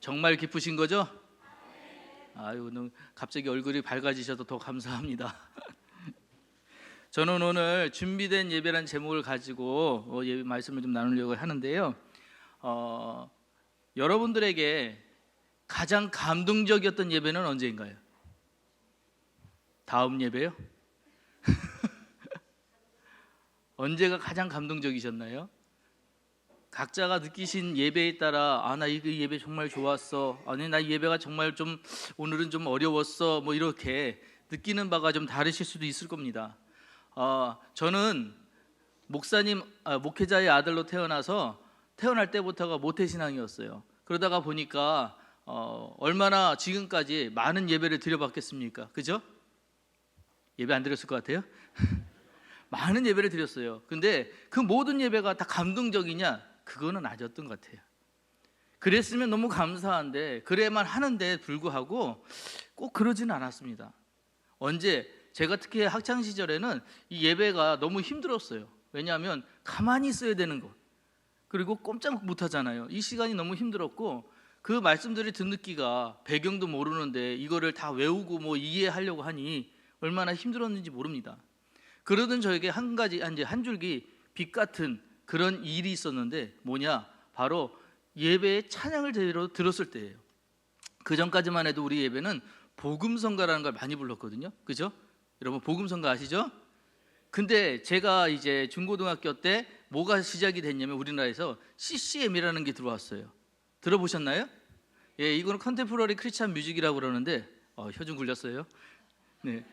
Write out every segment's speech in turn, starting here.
정말 기쁘신 거죠? 아유, 갑자기 얼굴이 밝아지셔서 더 감사합니다. 저는 오늘 준비된 예배라는 제목을 가지고 예배 말씀을 좀 나누려고 하는데요. 여러분들에게 가장 감동적이었던 예배는 언제인가요? 다음 예배요? 언제가 가장 감동적이셨나요? 각자가 느끼신 예배에 따라 나 이 예배 정말 좋았어, 아니 나 예배가 정말 좀 오늘은 좀 어려웠어, 뭐 이렇게 느끼는 바가 좀 다르실 수도 있을 겁니다. 저는 목회자의 아들로 태어나서 태어날 때부터가 모태신앙이었어요. 그러다가 보니까 얼마나 지금까지 많은 예배를 드려봤겠습니까? 그죠? 예배 안 드렸을 것 같아요? 많은 예배를 드렸어요. 근데 그 모든 예배가 다 감동적이냐? 그거는 아니었던 것 같아요. 그랬으면 너무 감사한데 그래야만 하는데 불구하고 꼭 그러지는 않았습니다. 제가 특히 학창 시절에는 이 예배가 너무 힘들었어요. 왜냐하면 가만히 있어야 되는 것, 그리고 꼼짝 못 하잖아요. 이 시간이 너무 힘들었고, 그 말씀들을 듣기가 배경도 모르는데 이거를 다 외우고 뭐 이해하려고 하니 얼마나 힘들었는지 모릅니다. 그러던 저에게 한 줄기 빛 같은 그런 일이 있었는데 뭐냐? 바로 예배의 찬양을 제대로 들었을 때예요. 그 전까지만 해도 우리 예배는 복음성가라는 걸 많이 불렀거든요. 그죠? 여러분 복음성가 아시죠? 근데 제가 이제 중고등학교 때 뭐가 시작이 됐냐면 우리나라에서 CCM이라는 게 들어왔어요. 들어보셨나요? 예, 이거는 컨템포러리 크리스찬 뮤직이라고 그러는데 혀 좀 굴렸어요. 네.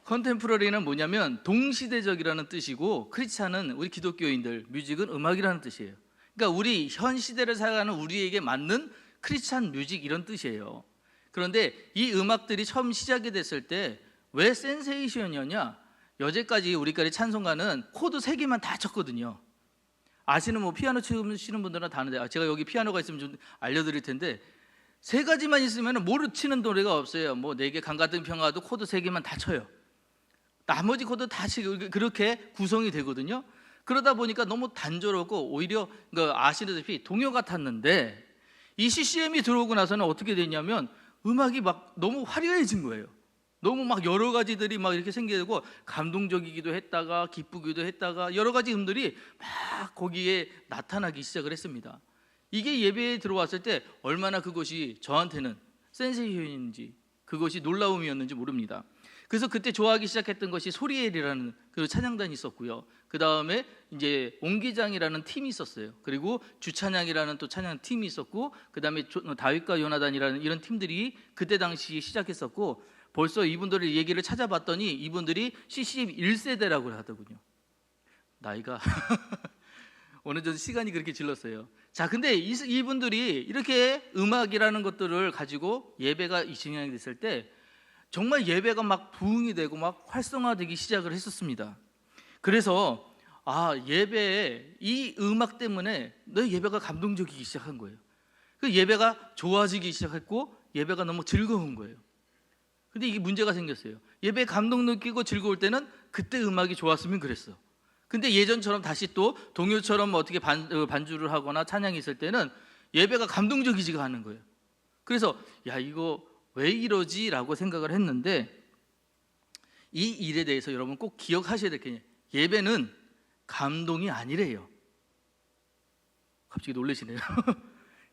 컨템포러리는 뭐냐면 동시대적이라는 뜻이고, 크리스찬은 우리 기독교인들, 뮤직은 음악이라는 뜻이에요. 그러니까 우리 현 시대를 살아가는 우리에게 맞는 크리스찬 뮤직 이런 뜻이에요. 그런데 이 음악들이 처음 시작이 됐을 때 왜 센세이션이었냐? 여태까지 우리까지 찬송가는 코드 3개만 다 쳤거든요. 아시는 피아노 치시는 분들은 다 아는데, 제가 여기 피아노가 있으면 좀 알려드릴 텐데 3가지만 있으면 모르치는 노래가 없어요. 4개 강 같은 평화도 코드 3개만 다 쳐요. 나머지 코드 다 그렇게 구성이 되거든요. 그러다 보니까 너무 단조롭고 오히려 아시다시피 동요 같았는데, 이 CCM이 들어오고 나서는 어떻게 됐냐면 음악이 막 너무 화려해진 거예요. 너무 막 여러 가지들이 막 이렇게 생기고 감동적이기도 했다가 기쁘기도 했다가 여러 가지 음들이 막 거기에 나타나기 시작을 했습니다. 이게 예배에 들어왔을 때 얼마나 그것이 저한테는 센세이션인지, 그것이 놀라움이었는지 모릅니다. 그래서 그때 좋아하기 시작했던 것이 소리엘이라는 그 찬양단이 있었고요. 그 다음에 이제 옹기장이라는 팀이 있었어요. 그리고 주찬양이라는 또 찬양 팀이 있었고, 그 다음에 다윗과 요나단이라는 이런 팀들이 그때 당시 시작했었고, 벌써 이분들의 얘기를 찾아봤더니 이분들이 CCM 1세대라고 하더군요. 나이가 어느 정도 시간이 그렇게 질렀어요. 자, 근데 이분들이 이렇게 음악이라는 것들을 가지고 예배가 진행이 됐을 때 정말 예배가 막 부흥이 되고 막 활성화되기 시작을 했었습니다. 그래서 예배에 이 음악 때문에 내 예배가 감동적이기 시작한 거예요. 그 예배가 좋아지기 시작했고 예배가 너무 즐거운 거예요. 근데 이게 문제가 생겼어요. 예배에 감동 느끼고 즐거울 때는 그때 음악이 좋았으면 그랬어. 근데 예전처럼 다시 또 동요처럼 어떻게 반주를 하거나 찬양이 있을 때는 예배가 감동적이지가 않은 거예요. 그래서 이거 왜 이러지? 라고 생각을 했는데, 이 일에 대해서 여러분 꼭 기억하셔야 될 게, 예배는 감동이 아니래요. 갑자기 놀라시네요.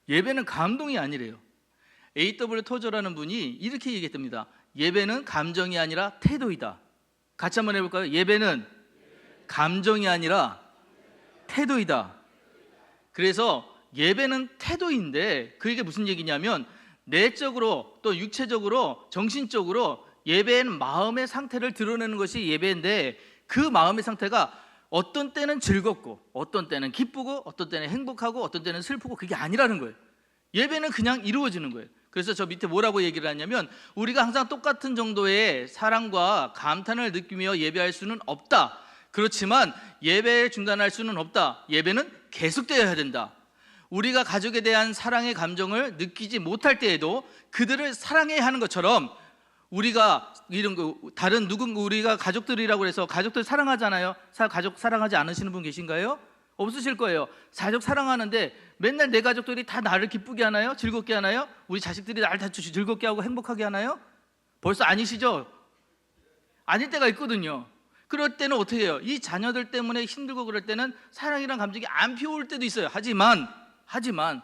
예배는 감동이 아니래요. A.W. 토저라는 분이 이렇게 얘기했답니다. 예배는 감정이 아니라 태도이다. 같이 한번 해볼까요? 예배는 감정이 아니라 태도이다. 그래서 예배는 태도인데, 그게 무슨 얘기냐면 내적으로 또 육체적으로 정신적으로 예배는 마음의 상태를 드러내는 것이 예배인데, 그 마음의 상태가 어떤 때는 즐겁고 어떤 때는 기쁘고 어떤 때는 행복하고 어떤 때는 슬프고, 그게 아니라는 거예요. 예배는 그냥 이루어지는 거예요. 그래서 저 밑에 뭐라고 얘기를 하냐면, 우리가 항상 똑같은 정도의 사랑과 감탄을 느끼며 예배할 수는 없다. 그렇지만 예배를 중단할 수는 없다. 예배는 계속되어야 된다. 우리가 가족에 대한 사랑의 감정을 느끼지 못할 때에도 그들을 사랑해야 하는 것처럼, 우리가 우리가 가족들이라고 해서 가족들 사랑하잖아요. 가족 사랑하지 않으시는 분 계신가요? 없으실 거예요. 가족 사랑하는데 맨날 내 가족들이 다 나를 기쁘게 하나요? 즐겁게 하나요? 우리 자식들이 나를 다 즐겁게 하고 행복하게 하나요? 벌써 아니시죠? 아닐 때가 있거든요. 그럴 때는 어떻게 해요? 이 자녀들 때문에 힘들고 그럴 때는 사랑이란 감정이 안 피어올 때도 있어요. 하지만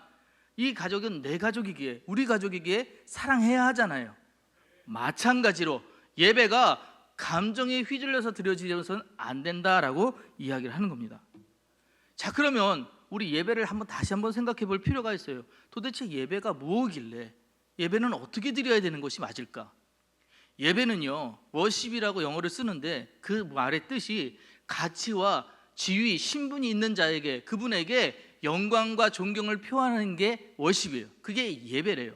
이 가족은 내 가족이기에, 우리 가족이기에 사랑해야 하잖아요. 마찬가지로 예배가 감정에 휘둘려서 드려지려서는 안 된다라고 이야기를 하는 겁니다. 자, 그러면 우리 예배를 다시 한번 생각해 볼 필요가 있어요. 도대체 예배가 뭐길래, 예배는 어떻게 드려야 되는 것이 맞을까? 예배는요, 워십이라고 영어를 쓰는데 그 말의 뜻이 가치와 지위, 신분이 있는 자에게, 그분에게 영광과 존경을 표하는 게 워십이에요. 그게 예배래요.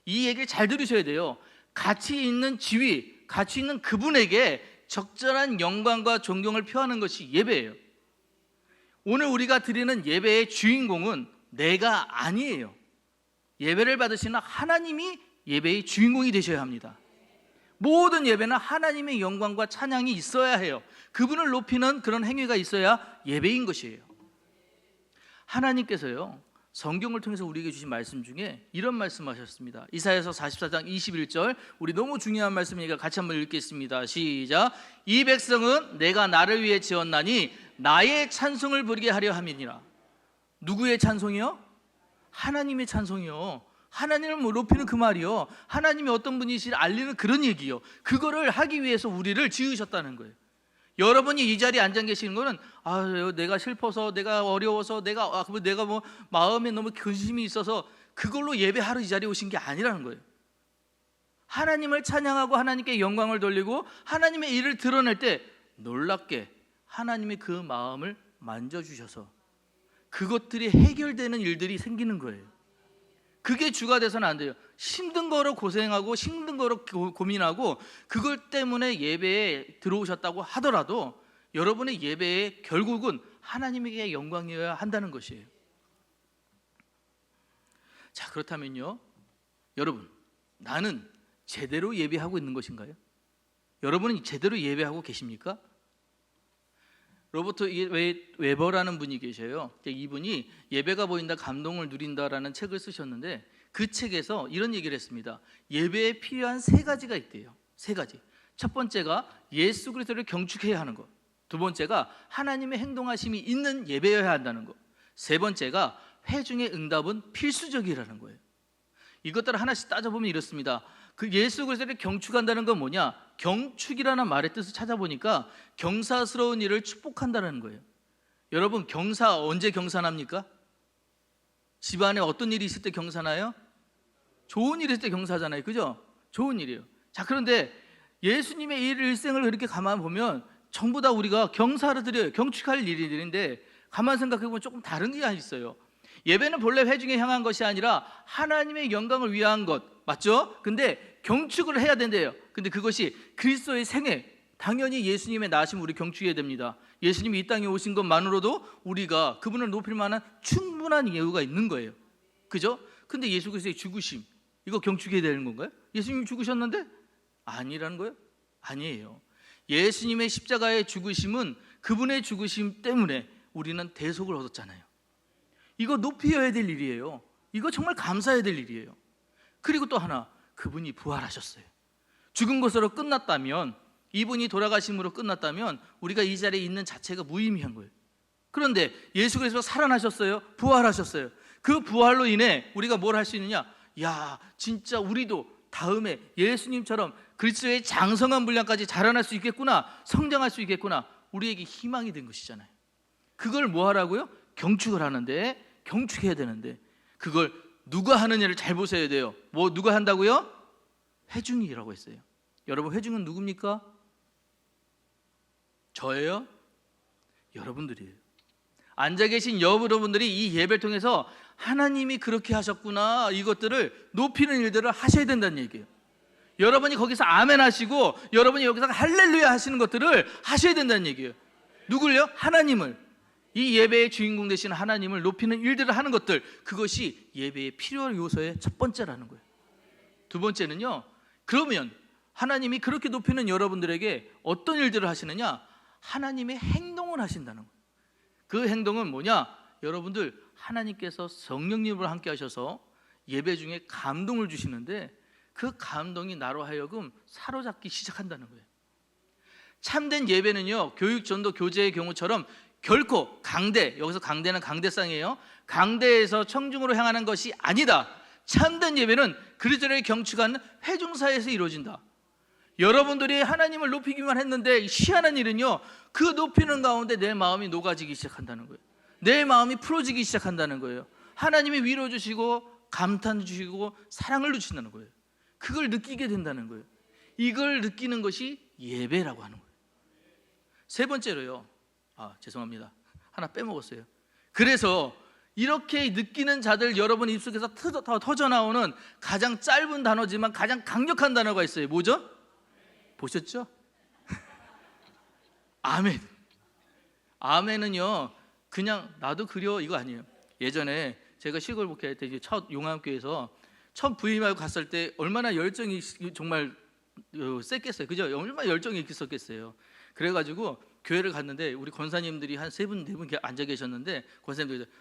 이 얘기를 잘 들으셔야 돼요. 가치 있는 지위, 가치 있는 그분에게 적절한 영광과 존경을 표하는 것이 예배예요. 오늘 우리가 드리는 예배의 주인공은 내가 아니에요. 예배를 받으시는 하나님이 예배의 주인공이 되셔야 합니다. 모든 예배는 하나님의 영광과 찬양이 있어야 해요. 그분을 높이는 그런 행위가 있어야 예배인 것이에요. 하나님께서요, 성경을 통해서 우리에게 주신 말씀 중에 이런 말씀하셨습니다. 이사야서 44장 21절, 우리 너무 중요한 말씀이니까 같이 한번 읽겠습니다. 시작. 이 백성은 내가 나를 위해 지었나니 나의 찬송을 부르게 하려 함이니라. 누구의 찬송이요? 하나님의 찬송이요. 하나님을 높이는 그 말이요. 하나님이 어떤 분이시를 알리는 그런 얘기요. 그거를 하기 위해서 우리를 지으셨다는 거예요. 여러분이 이 자리에 앉아 계시는 거는 내가 슬퍼서, 내가 어려워서, 내가 뭐 마음에 너무 근심이 있어서 그걸로 예배하러 이 자리에 오신 게 아니라는 거예요. 하나님을 찬양하고 하나님께 영광을 돌리고 하나님의 일을 드러낼 때 놀랍게 하나님이 그 마음을 만져주셔서 그것들이 해결되는 일들이 생기는 거예요. 그게 주가 돼서는 안 돼요. 힘든 거로 고생하고 힘든 거로 고민하고 그것 때문에 예배에 들어오셨다고 하더라도 여러분의 예배의 결국은 하나님에게 영광이어야 한다는 것이에요. 자, 그렇다면요, 여러분, 나는 제대로 예배하고 있는 것인가요? 여러분은 제대로 예배하고 계십니까? 로버트 웨버라는 분이 계셔요. 이분이 예배가 보인다, 감동을 누린다라는 책을 쓰셨는데 그 책에서 이런 얘기를 했습니다. 예배에 필요한 3가지가 있대요. 3가지. 첫 번째가 예수 그리스도를 경축해야 하는 것. 두 번째가 하나님의 행동하심이 있는 예배여야 한다는 것. 세 번째가 회중의 응답은 필수적이라는 거예요. 이것들을 하나씩 따져보면 이렇습니다. 그 예수 그리스도를 경축한다는 건 뭐냐? 경축이라는 말의 뜻을 찾아보니까 경사스러운 일을 축복한다는 거예요. 여러분, 경사 언제 경사납니까? 집안에 어떤 일이 있을 때 경사나요? 좋은 일이 있을 때 경사잖아요. 그죠? 좋은 일이에요. 자, 그런데 예수님의 일생을 이렇게 가만 보면 전부 다 우리가 경사를 드려요. 경축할 일들인데 가만 생각해 보면 조금 다른 게 있어요. 예배는 본래 회중에 향한 것이 아니라 하나님의 영광을 위한 것, 맞죠? 근데 경축을 해야 된대요. 근데 그것이 그리스도의 생애, 당연히 예수님의 나심을 우리 경축해야 됩니다. 예수님이 이 땅에 오신 것만으로도 우리가 그분을 높일 만한 충분한 이유가 있는 거예요. 그죠? 근데 예수 그리스도의 죽으심, 이거 경축해야 되는 건가요? 예수님이 죽으셨는데? 아니라는 거예요? 아니에요. 예수님의 십자가의 죽으심은 그분의 죽으심 때문에 우리는 대속을 얻었잖아요. 이거 높여야 될 일이에요. 이거 정말 감사해야 될 일이에요. 그리고 또 하나, 그분이 부활하셨어요. 죽은 것으로 끝났다면, 이분이 돌아가심으로 끝났다면 우리가 이 자리에 있는 자체가 무의미한 거예요. 그런데 예수 그리스도가 살아나셨어요. 부활하셨어요. 그 부활로 인해 우리가 뭘 할 수 있느냐? 야, 진짜 우리도 다음에 예수님처럼 그리스도의 장성한 분량까지 자라날 수 있겠구나, 성장할 수 있겠구나, 우리에게 희망이 된 것이잖아요. 그걸 뭐 하라고요? 경축을 하는데, 경축해야 되는데 그걸 누가 하느냐를 잘 보셔야 돼요. 뭐 누가 한다고요? 회중이라고 했어요. 여러분, 회중은 누굽니까? 저예요? 여러분들이에요. 앉아 계신 여러분들이 이 예배를 통해서 하나님이 그렇게 하셨구나, 이것들을 높이는 일들을 하셔야 된다는 얘기예요. 여러분이 거기서 아멘 하시고 여러분이 여기서 할렐루야 하시는 것들을 하셔야 된다는 얘기예요. 누굴요? 하나님을. 이 예배의 주인공 되시는 하나님을 높이는 일들을 하는 것들, 그것이 예배의 필요 요소의 첫 번째라는 거예요. 두 번째는요, 그러면 하나님이 그렇게 높이는 여러분들에게 어떤 일들을 하시느냐? 하나님의 행동을 하신다는 거예요. 그 행동은 뭐냐? 여러분들 하나님께서 성령님으로 함께 하셔서 예배 중에 감동을 주시는데 그 감동이 나로 하여금 사로잡기 시작한다는 거예요. 참된 예배는요, 교육, 전도, 교제의 경우처럼 결코 강대, 여기서 강대는 강대상이에요. 강대에서 청중으로 향하는 것이 아니다. 참된 예배는 그리스도의 경축한 회중사에서 이루어진다. 여러분들이 하나님을 높이기만 했는데 희한한 일은요, 그 높이는 가운데 내 마음이 녹아지기 시작한다는 거예요. 내 마음이 풀어지기 시작한다는 거예요. 하나님이 위로 주시고 감탄 주시고 사랑을 주신다는 거예요. 그걸 느끼게 된다는 거예요. 이걸 느끼는 것이 예배라고 하는 거예요. 세 번째로요, 죄송합니다, 하나 빼먹었어요. 그래서 이렇게 느끼는 자들 여러분 입속에서 터져나오는 가장 짧은 단어지만 가장 강력한 단어가 있어요. 뭐죠? 보셨죠? 아멘. 아멘은요, 그냥 나도 그려 이거 아니에요. 예전에 제가 시골 목회할 때 첫 용암교회에서 첫 부임하고 갔을 때 얼마나 열정이 정말 셌겠어요. 그죠? 얼마나 열정이 있었겠어요. 그래가지고 교회를 갔는데 우리 권사님들이 한 세 분, 네 분 앉아 계셨는데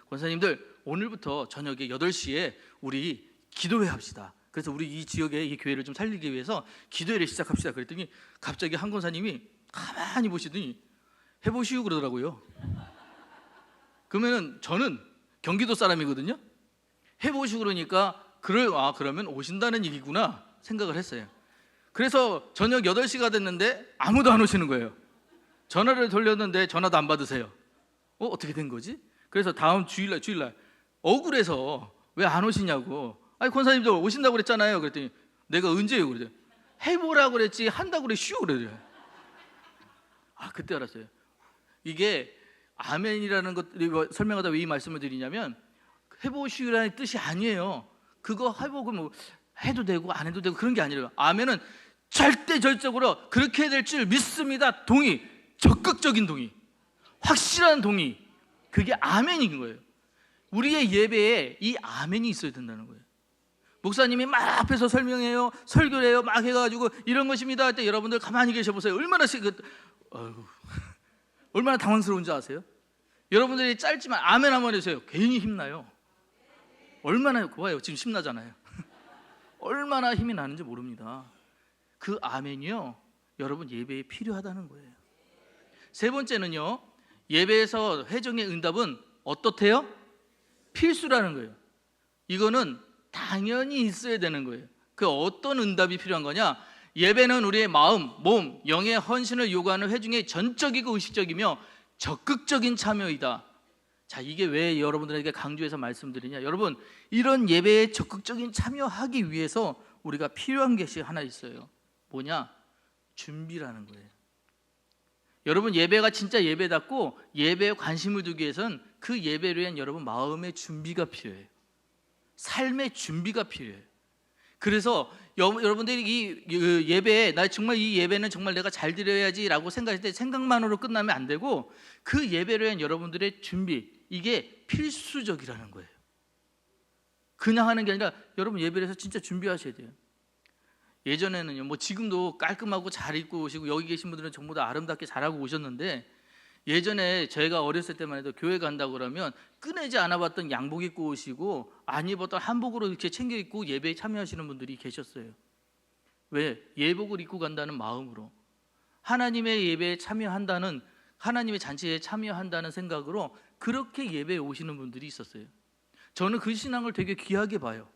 권사님들 오늘부터 저녁에 8시에 우리 기도회 합시다. 그래서 우리 이 지역에 이 교회를 좀 살리기 위해서 기도회를 시작합시다. 그랬더니 갑자기 한 권사님이 가만히 보시더니 해보시오 그러더라고요. 그러면은 저는 경기도 사람이거든요. 해보시오 그러니까 그러면 오신다는 얘기구나 생각을 했어요. 그래서 저녁 8시가 됐는데 아무도 안 오시는 거예요. 전화를 돌렸는데 전화도 안 받으세요. 어떻게 된 거지? 그래서 다음 주일날 억울해서 왜 안 오시냐고. 아니 권사님들 오신다고 그랬잖아요. 그랬더니 내가 언제요? 그러죠. 해보라고 그랬지 한다고 그래 쉬워 그래요. 그때 알았어요. 이게 아멘이라는 것 설명하다 왜 이 말씀을 드리냐면 해보시라는 뜻이 아니에요. 그거 해보고 뭐 해도 되고 안 해도 되고 그런 게 아니라요. 아멘은 절대적으로 그렇게 될 줄 믿습니다. 동의, 적극적인 동의, 확실한 동의. 그게 아멘인 거예요. 우리의 예배에 이 아멘이 있어야 된다는 거예요. 목사님이 막 앞에서 설명해요, 설교를 해요, 막 해가지고 이런 것입니다 할 때 여러분들 가만히 계셔보세요. 얼마나 당황스러운지 아세요? 여러분들이 짧지만 아멘 한번 해주세요. 괜히 힘나요. 얼마나 고와요. 지금 힘나잖아요. 얼마나 힘이 나는지 모릅니다. 그 아멘이요, 여러분 예배에 필요하다는 거예요. 세 번째는요, 예배에서 회중의 응답은 어떻대요? 필수라는 거예요. 이거는 당연히 있어야 되는 거예요. 그 어떤 응답이 필요한 거냐? 예배는 우리의 마음, 몸, 영의 헌신을 요구하는 회중의 전적이고 의식적이며 적극적인 참여이다. 자, 이게 왜 여러분들에게 강조해서 말씀드리냐? 여러분, 이런 예배에 적극적인 참여하기 위해서 우리가 필요한 것이 하나 있어요. 뭐냐? 준비라는 거예요. 여러분, 예배가 진짜 예배답고 예배에 관심을 두기 위해서는 그 예배를 위한 여러분 마음의 준비가 필요해요. 삶의 준비가 필요해요. 그래서 여러분들이 이 예배에 나 정말 이 예배는 정말 내가 잘 드려야지라고 생각할 때 생각만으로 끝나면 안 되고 그 예배를 위한 여러분들의 준비, 이게 필수적이라는 거예요. 그냥 하는 게 아니라 여러분 예배를 해서 진짜 준비하셔야 돼요. 예전에는요, 뭐 지금도 깔끔하고 잘 입고 오시고 여기 계신 분들은 전부 다 아름답게 잘하고 오셨는데, 예전에 저희가 어렸을 때만 해도 교회 간다고 그러면 꺼내지 않아 봤던 양복 입고 오시고 안 입었던 한복으로 이렇게 챙겨 입고 예배에 참여하시는 분들이 계셨어요. 왜? 예복을 입고 간다는 마음으로, 하나님의 예배에 참여한다는, 하나님의 잔치에 참여한다는 생각으로 그렇게 예배에 오시는 분들이 있었어요. 저는 그 신앙을 되게 귀하게 봐요.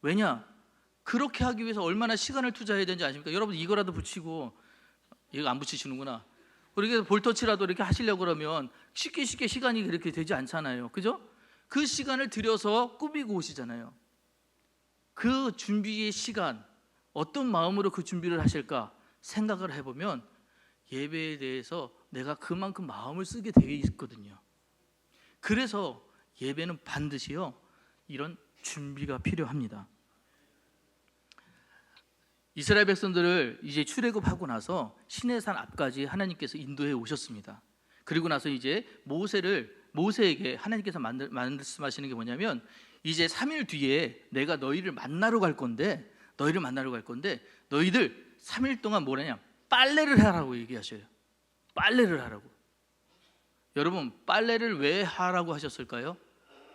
왜냐? 그렇게 하기 위해서 얼마나 시간을 투자해야 되는지 아십니까? 여러분 이거라도 붙이고, 이거 안 붙이시는구나. 그렇게 볼터치라도 이렇게 하시려고 그러면 쉽게 시간이 그렇게 되지 않잖아요. 그죠? 그 시간을 들여서 꾸미고 오시잖아요. 그 준비의 시간, 어떤 마음으로 그 준비를 하실까 생각을 해보면 예배에 대해서 내가 그만큼 마음을 쓰게 되어 있거든요. 그래서 예배는 반드시요, 이런 준비가 필요합니다. 이스라엘 백성들을 이제 출애굽하고 나서 시내산 앞까지 하나님께서 인도해 오셨습니다. 그리고 나서 이제 모세에게 하나님께서 말씀하시는 게 뭐냐면, 이제 3일 뒤에 내가 너희를 만나러 갈 건데 너희들 3일 동안 뭐라냐? 빨래를 하라고 얘기하셔요. 빨래를 하라고. 여러분, 빨래를 왜 하라고 하셨을까요?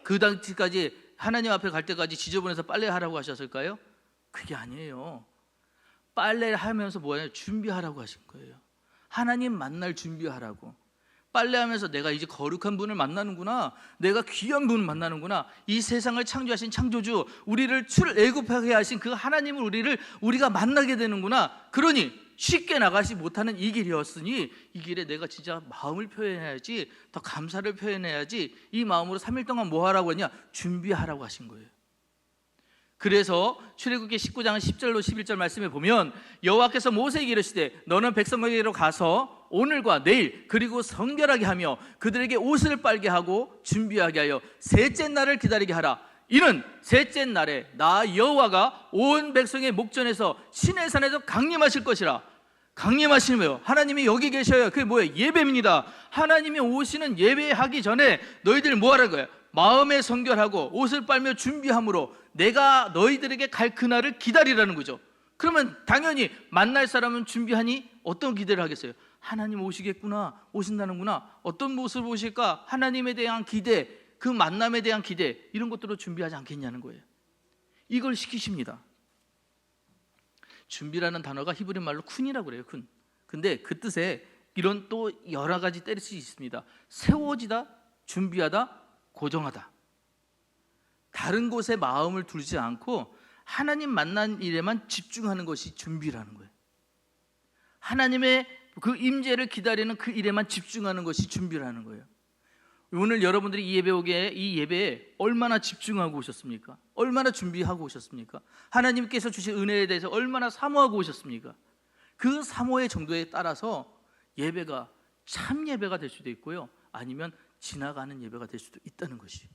그 당시까지 하나님 앞에 갈 때까지 지저분해서 빨래하라고 하셨을까요? 그게 아니에요. 빨래를 하면서 뭐예요? 준비하라고 하신 거예요. 하나님 만날 준비하라고. 빨래하면서 내가 이제 거룩한 분을 만나는구나, 내가 귀한 분을 만나는구나, 이 세상을 창조하신 창조주, 우리를 출애굽하게 하신 그 하나님을 우리가 만나게 되는구나. 그러니 쉽게 나가지 못하는 이 길이었으니 이 길에 내가 진짜 마음을 표현해야지, 더 감사를 표현해야지, 이 마음으로 3일 동안 뭐 하라고 했냐? 준비하라고 하신 거예요. 그래서 출애굽기 19장 10절로 11절 말씀에 보면 여호와께서 모세에게 이르시되 너는 백성에게로 가서 오늘과 내일 그리고 성결하게 하며 그들에게 옷을 빨게 하고 준비하게 하여 셋째 날을 기다리게 하라. 이는 셋째 날에 나 여호와가 온 백성의 목전에서 시내산에서 강림하실 것이라. 강림하시면 하나님이 여기 계셔요. 그게 뭐예요? 예배입니다. 하나님이 오시는 예배하기 전에 너희들 뭐 하라는 거예요? 마음에 성결하고 옷을 빨며 준비함으로 내가 너희들에게 갈 그날을 기다리라는 거죠. 그러면 당연히 만날 사람은 준비하니 어떤 기대를 하겠어요? 하나님 오시겠구나, 오신다는구나, 어떤 모습을 보실까, 하나님에 대한 기대, 그 만남에 대한 기대, 이런 것들로 준비하지 않겠냐는 거예요. 이걸 시키십니다. 준비라는 단어가 히브리 말로 쿤이라고 그래요. 쿤. 근데 그 뜻에 이런 또 여러 가지 뜻이 있습니다. 세워지다, 준비하다, 고정하다. 다른 곳에 마음을 두지 않고 하나님 만난 일에만 집중하는 것이 준비라는 거예요. 하나님의 그 임재를 기다리는 그 일에만 집중하는 것이 준비라는 거예요. 오늘 여러분들이 이 예배에 얼마나 집중하고 오셨습니까? 얼마나 준비하고 오셨습니까? 하나님께서 주신 은혜에 대해서 얼마나 사모하고 오셨습니까? 그 사모의 정도에 따라서 예배가 참 예배가 될 수도 있고요, 아니면 지나가는 예배가 될 수도 있다는 것이.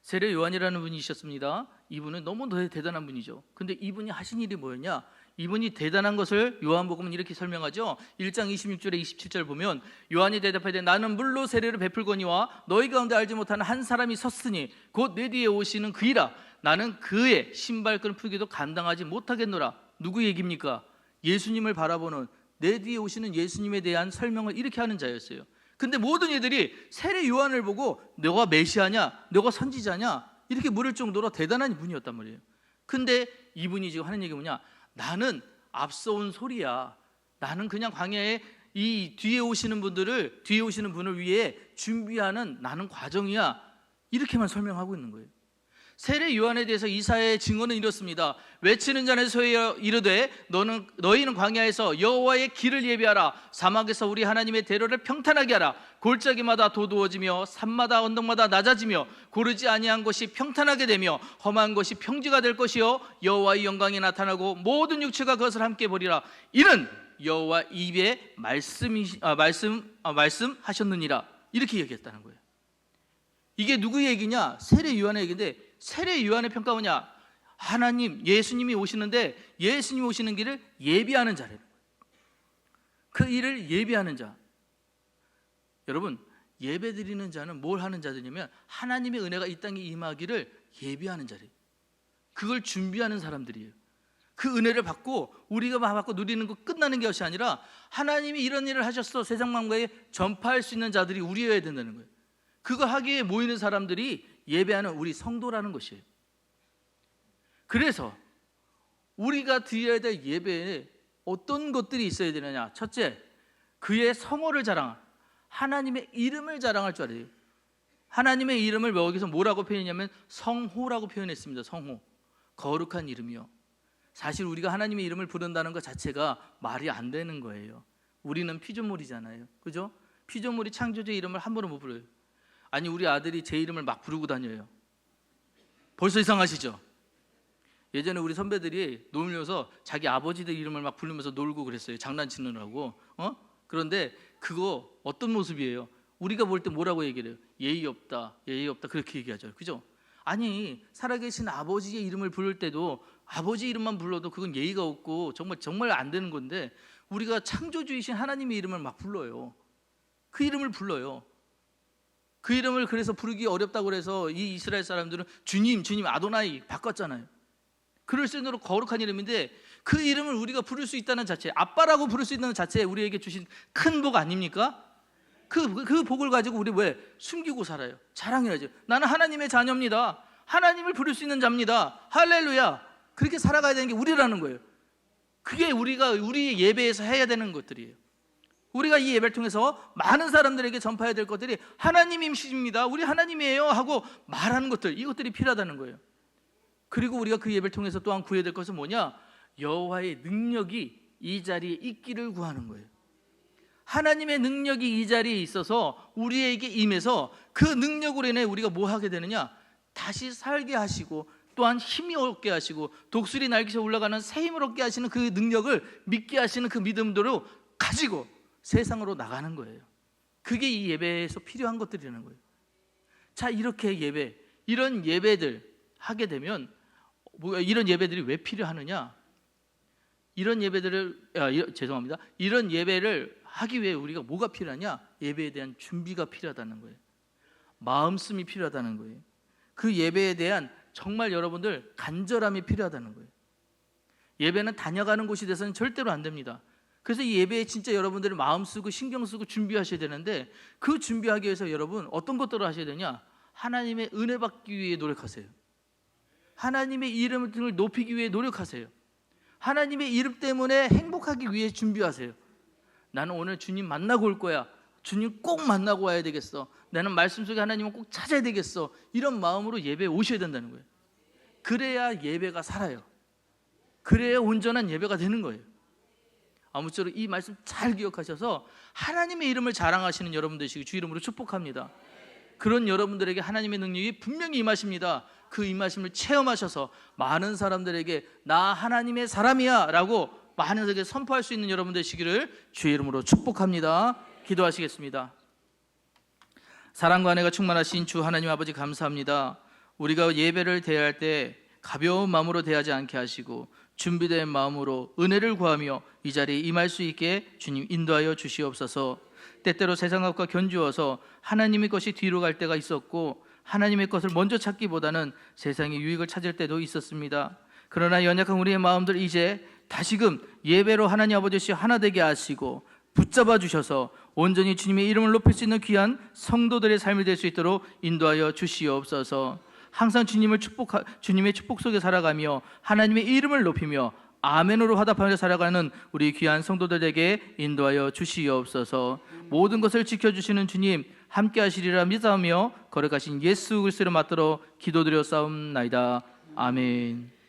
세례 요한이라는 분이 있었습니다. 이분은 너무 대단한 분이죠. 근데 이분이 하신 일이 뭐였냐? 이분이 대단한 것을 요한복음은 이렇게 설명하죠. 1장 26절에 27절 보면 요한이 대답하되 나는 물로 세례를 베풀거니와 너희 가운데 알지 못하는 한 사람이 섰으니 곧 내 뒤에 오시는 그이라. 나는 그의 신발끈을 풀기도 감당하지 못하겠노라. 누구 얘기입니까? 예수님을 바라보는, 내 뒤에 오시는 예수님에 대한 설명을 이렇게 하는 자였어요. 근데 모든 이들이 세례 요한을 보고 너가 메시아냐, 너가 선지자냐 이렇게 물을 정도로 대단한 분이었단 말이에요. 근데 이분이 지금 하는 얘기가 뭐냐? 나는 앞서 온 소리야. 나는 그냥 광야에 이 뒤에 오시는 분을 위해 준비하는 나는 과정이야. 이렇게만 설명하고 있는 거예요. 세례 요한에 대해서 이사야의 증언은 이렇습니다. 외치는 자는 소리여 이르되 너희는 광야에서 여호와의 길을 예비하라. 사막에서 우리 하나님의 대로를 평탄하게 하라. 골짜기마다 도두어지며 산마다 언덕마다 낮아지며 고르지 아니한 것이 평탄하게 되며 험한 것이 평지가 될 것이요 여호와의 영광이 나타나고 모든 육체가 그것을 함께 보리라. 이는 여호와 입에 말씀하셨느니라. 이렇게 얘기했다는 거예요. 이게 누구 얘기냐? 세례 요한의 얘기인데, 세례 요한의 평가가 뭐냐? 하나님, 예수님이 오시는데 예수님이 오시는 길을 예비하는 자래요. 그 일을 예비하는 자. 여러분, 예배 드리는 자는 뭘 하는 자들이냐면 하나님의 은혜가 이 땅에 임하기를 예비하는 자래요. 그걸 준비하는 사람들이에요. 그 은혜를 받고 우리가 받고 누리는 거 끝나는 것이 아니라 하나님이 이런 일을 하셨어 세상 만국에 전파할 수 있는 자들이 우리여야 된다는 거예요. 그거 하기에 모이는 사람들이 예배하는 우리 성도라는 것이에요. 그래서 우리가 드려야 될 예배에 어떤 것들이 있어야 되느냐? 첫째, 그의 성호를 하나님의 이름을 자랑할 줄 알아요. 하나님의 이름을 여기서 뭐라고 표현했냐면 성호라고 표현했습니다. 성호, 거룩한 이름이요. 사실 우리가 하나님의 이름을 부른다는 것 자체가 말이 안 되는 거예요. 우리는 피조물이잖아요, 그죠? 피조물이 창조주의 이름을 함부로 못 불러요. 아니, 우리 아들이 제 이름을 막 부르고 다녀요. 벌써 이상하시죠? 예전에 우리 선배들이 놀면서 자기 아버지들 이름을 막 부르면서 놀고 그랬어요. 장난치느라고. 그런데 그거 어떤 모습이에요? 우리가 볼 때 뭐라고 얘기를 해요? 예의 없다, 예의 없다, 그렇게 얘기하죠, 그죠? 아니, 살아계신 아버지의 이름을 부를 때도 아버지 이름만 불러도 그건 예의가 없고 정말 안 되는 건데, 우리가 창조주이신 하나님의 이름을 막 불러요. 그 이름을 불러요. 그 이름을 그래서 부르기 어렵다고 그래서 이 이스라엘 사람들은 주님 아도나이 바꿨잖아요. 그럴 정도로 거룩한 이름인데 그 이름을 우리가 부를 수 있다는 자체, 아빠라고 부를 수 있다는 자체에 우리에게 주신 큰 복 아닙니까? 그 복을 가지고 우리 왜 숨기고 살아요? 자랑해야죠. 나는 하나님의 자녀입니다. 하나님을 부를 수 있는 자입니다. 할렐루야. 그렇게 살아가야 되는 게 우리라는 거예요. 그게 우리가 우리 예배에서 해야 되는 것들이에요. 우리가 이 예배를 통해서 많은 사람들에게 전파해야 될 것들이 하나님이십니다, 우리 하나님이에요 하고 말하는 것들, 이것들이 필요하다는 거예요. 그리고 우리가 그 예배를 통해서 또한 구해야 될 것은 뭐냐? 여호와의 능력이 이 자리에 있기를 구하는 거예요. 하나님의 능력이 이 자리에 있어서 우리에게 임해서 그 능력으로 인해 우리가 뭐 하게 되느냐? 다시 살게 하시고 또한 힘이 얻게 하시고 독수리 날개에서 올라가는 새 힘을 얻게 하시는 그 능력을 믿게 하시는 그 믿음대로 가지고 세상으로 나가는 거예요. 그게 이 예배에서 필요한 것들이라는 거예요. 자, 이렇게 이런 예배들 하게 되면 이런 예배들이 왜 필요하느냐? 이런 예배를 하기 위해 우리가 뭐가 필요하냐? 예배에 대한 준비가 필요하다는 거예요. 마음씀이 필요하다는 거예요. 그 예배에 대한 정말 여러분들 간절함이 필요하다는 거예요. 예배는 다녀가는 곳이 돼서는 절대로 안 됩니다. 그래서 이 예배에 진짜 여러분들이 마음 쓰고 신경 쓰고 준비하셔야 되는데, 그 준비하기 위해서 여러분 어떤 것들을 하셔야 되냐? 하나님의 은혜 받기 위해 노력하세요. 하나님의 이름을 높이기 위해 노력하세요. 하나님의 이름 때문에 행복하기 위해 준비하세요. 나는 오늘 주님 만나고 올 거야. 주님 꼭 만나고 와야 되겠어. 나는 말씀 속에 하나님을 꼭 찾아야 되겠어. 이런 마음으로 예배에 오셔야 된다는 거예요. 그래야 예배가 살아요. 그래야 온전한 예배가 되는 거예요. 아무쪼록 이 말씀 잘 기억하셔서 하나님의 이름을 자랑하시는 여러분 되시기 주 이름으로 축복합니다. 그런 여러분들에게 하나님의 능력이 분명히 임하십니다. 그 임하심을 체험하셔서 많은 사람들에게 나 하나님의 사람이야 라고 많은 사람에게 선포할 수 있는 여러분 되시기를 주의 이름으로 축복합니다. 기도하시겠습니다. 사랑과 은혜가 충만하신 주 하나님 아버지, 감사합니다. 우리가 예배를 대할 때 가벼운 마음으로 대하지 않게 하시고 준비된 마음으로 은혜를 구하며 이 자리에 임할 수 있게 주님 인도하여 주시옵소서. 때때로 세상 것과 견주어서 하나님의 것이 뒤로 갈 때가 있었고 하나님의 것을 먼저 찾기보다는 세상의 유익을 찾을 때도 있었습니다. 그러나 연약한 우리의 마음들 이제 다시금 예배로 하나님 아버지 하나 되게 하시고 붙잡아 주셔서 온전히 주님의 이름을 높일 수 있는 귀한 성도들의 삶이 될 수 있도록 인도하여 주시옵소서. 항상 주님의 축복 속에 살아가며 하나님의 이름을 높이며 아멘으로 화답하며 살아가는 우리 귀한 성도들에게 인도하여 주시옵소서. 모든 것을 지켜주시는 주님 함께 하시리라 믿사오며 거룩하신 예수 그리스도를 맞들어 기도드려 싸움나이다. 아멘.